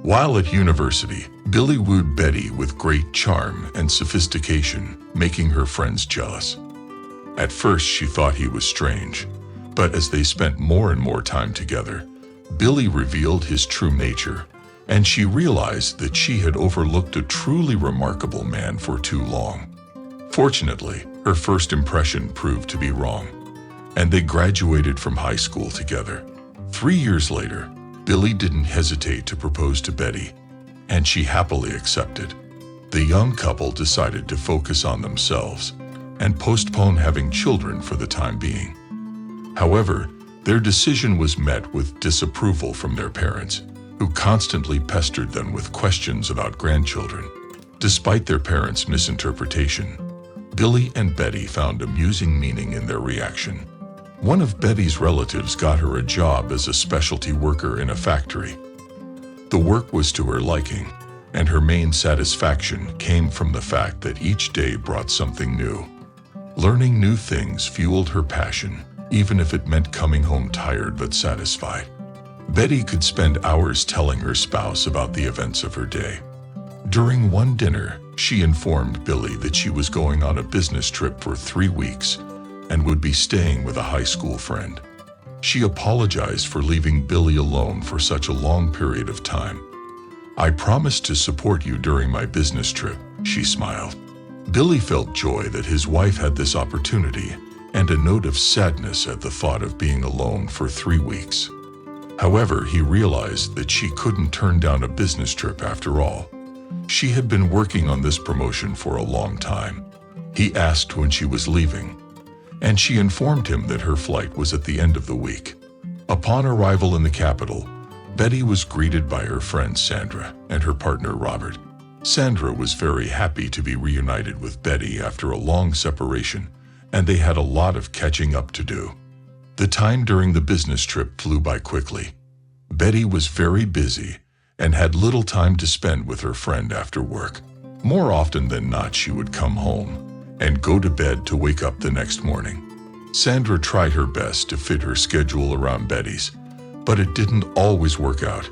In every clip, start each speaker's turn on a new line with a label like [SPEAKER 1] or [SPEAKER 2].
[SPEAKER 1] While at university, Billy wooed Betty with great charm and sophistication, making her friends jealous. At first, she thought he was strange, but as they spent more and more time together, Billy revealed his true nature, and she realized that she had overlooked a truly remarkable man for too long. Fortunately, her first impression proved to be wrong, and they graduated from high school together. 3 years later, Billy didn't hesitate to propose to Betty, and she happily accepted. The young couple decided to focus on themselves and postpone having children for the time being. However, their decision was met with disapproval from their parents, who constantly pestered them with questions about grandchildren. Despite their parents' misinterpretation, Billy and Betty found amusing meaning in their reaction. One of Betty's relatives got her a job as a specialty worker in a factory. The work was to her liking, and her main satisfaction came from the fact that each day brought something new. Learning new things fueled her passion, even if it meant coming home tired but satisfied. Betty could spend hours telling her spouse about the events of her day. During one dinner, she informed Billy that she was going on a business trip for 3 weeks and would be staying with a high school friend. She apologized for leaving Billy alone for such a long period of time. "I promised to support you during my business trip," she smiled. Billy felt joy that his wife had this opportunity and a note of sadness at the thought of being alone for 3 weeks. However, he realized that she couldn't turn down a business trip after all. She had been working on this promotion for a long time. He asked when she was leaving, and she informed him that her flight was at the end of the week. Upon arrival in the capital, Betty was greeted by her friend Sandra and her partner Robert. Sandra was very happy to be reunited with Betty after a long separation, and they had a lot of catching up to do. The time during the business trip flew by quickly. Betty was very busy and had little time to spend with her friend after work. More often than not, she would come home and go to bed to wake up the next morning. Sandra tried her best to fit her schedule around Betty's, but it didn't always work out.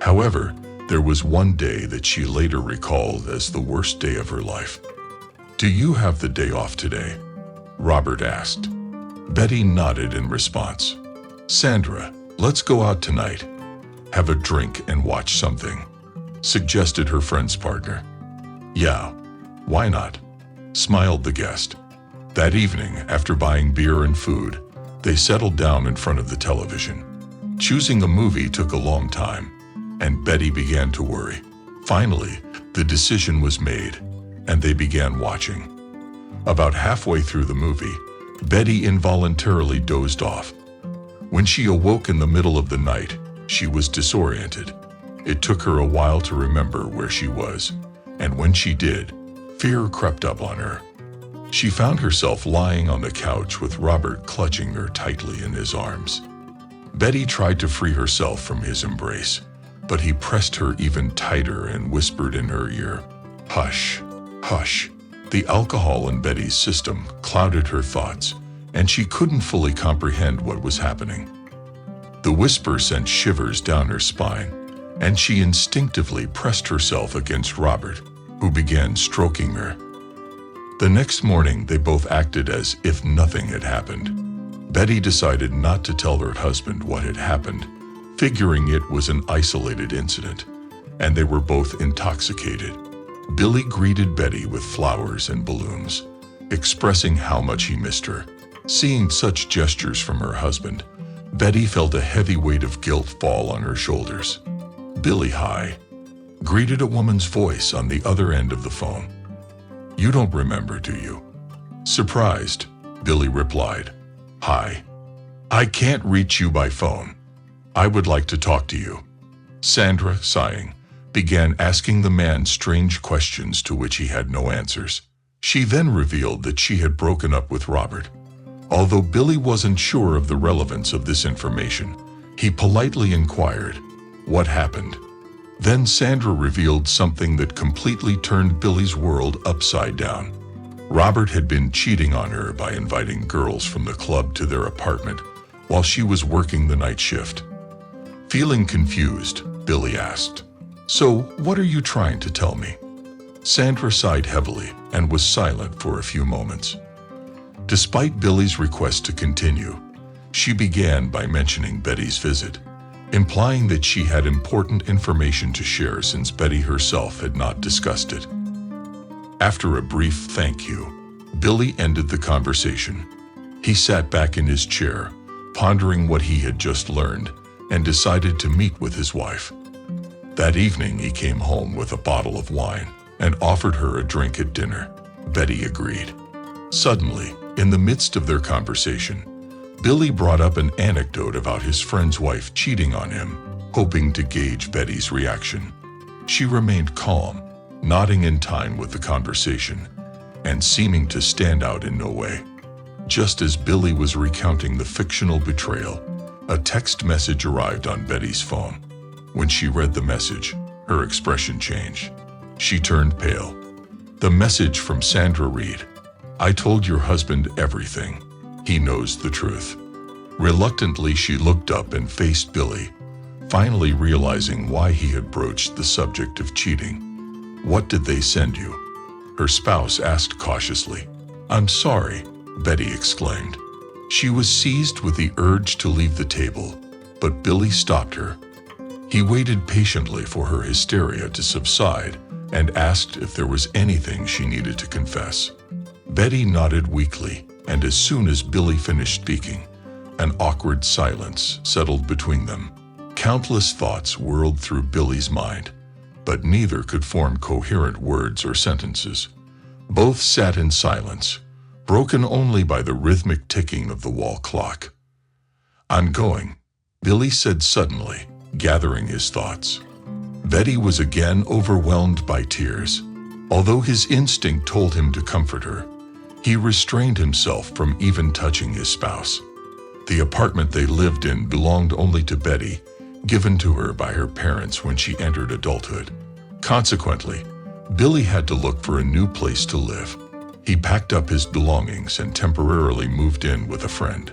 [SPEAKER 1] However, there was one day that she later recalled as the worst day of her life. "Do you have the day off today?" Robert asked. Betty nodded in response. "Sandra, let's go out tonight. Have a drink and watch something," suggested her friend's partner. "Yeah, why not?" smiled the guest. That evening, after buying beer and food, they settled down in front of the television. Choosing a movie took a long time, and Betty began to worry. Finally, the decision was made, and they began watching. About halfway through the movie, Betty involuntarily dozed off. When she awoke in the middle of the night, she was disoriented. It took her a while to remember where she was, and when she did, fear crept up on her. She found herself lying on the couch with Robert clutching her tightly in his arms. Betty tried to free herself from his embrace, but he pressed her even tighter and whispered in her ear, "Hush, hush." The alcohol in Betty's system clouded her thoughts, and she couldn't fully comprehend what was happening. The whisper sent shivers down her spine, and she instinctively pressed herself against Robert, who began stroking her. The next morning, they both acted as if nothing had happened. Betty decided not to tell her husband what had happened, figuring it was an isolated incident, and they were both intoxicated. Billy greeted Betty with flowers and balloons, expressing how much he missed her. Seeing such gestures from her husband, Betty felt a heavy weight of guilt fall on her shoulders. "Billy, hi," greeted a woman's voice on the other end of the phone. "You don't remember, do you?" Surprised, Billy replied, "Hi. I can't reach you by phone. I would like to talk to you." Sandra, sighing, began asking the man strange questions to which he had no answers. She then revealed that she had broken up with Robert. Although Billy wasn't sure of the relevance of this information, he politely inquired, "What happened?" Then Sandra revealed something that completely turned Billy's world upside down. Robert had been cheating on her by inviting girls from the club to their apartment while she was working the night shift. Feeling confused, Billy asked, "So, what are you trying to tell me?" Sandra sighed heavily and was silent for a few moments. Despite Billy's request to continue, she began by mentioning Betty's visit, implying that she had important information to share since Betty herself had not discussed it. After a brief thank you, Billy ended the conversation. He sat back in his chair, pondering what he had just learned, and decided to meet with his wife. That evening he came home with a bottle of wine and offered her a drink at dinner. Betty agreed. Suddenly, in the midst of their conversation, Billy brought up an anecdote about his friend's wife cheating on him, hoping to gauge Betty's reaction. She remained calm, nodding in time with the conversation, and seeming to stand out in no way. Just as Billy was recounting the fictional betrayal, a text message arrived on Betty's phone. When she read the message, her expression changed. She turned pale. The message from Sandra read, "I told your husband everything. He knows the truth." Reluctantly, she looked up and faced Billy, finally realizing why he had broached the subject of cheating. "What did they send you?" her spouse asked cautiously. "I'm sorry," Betty exclaimed. She was seized with the urge to leave the table, but Billy stopped her. He waited patiently for her hysteria to subside and asked if there was anything she needed to confess. Betty nodded weakly, and as soon as Billy finished speaking, an awkward silence settled between them. Countless thoughts whirled through Billy's mind, but neither could form coherent words or sentences. Both sat in silence, broken only by the rhythmic ticking of the wall clock. "I'm going," Billy said suddenly, gathering his thoughts. Betty was again overwhelmed by tears. Although his instinct told him to comfort her, he restrained himself from even touching his spouse. The apartment they lived in belonged only to Betty, given to her by her parents when she entered adulthood. Consequently, Billy had to look for a new place to live. He packed up his belongings and temporarily moved in with a friend.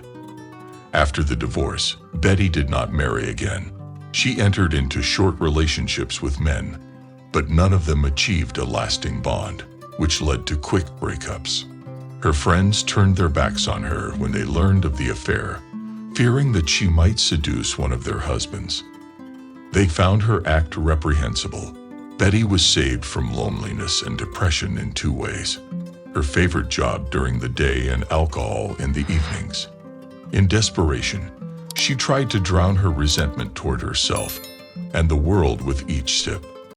[SPEAKER 1] After the divorce, Betty did not marry again. She entered into short relationships with men, but none of them achieved a lasting bond, which led to quick breakups. Her friends turned their backs on her when they learned of the affair, fearing that she might seduce one of their husbands. They found her act reprehensible. Betty was saved from loneliness and depression in two ways: her favorite job during the day and alcohol in the evenings. In desperation, she tried to drown her resentment toward herself and the world with each sip.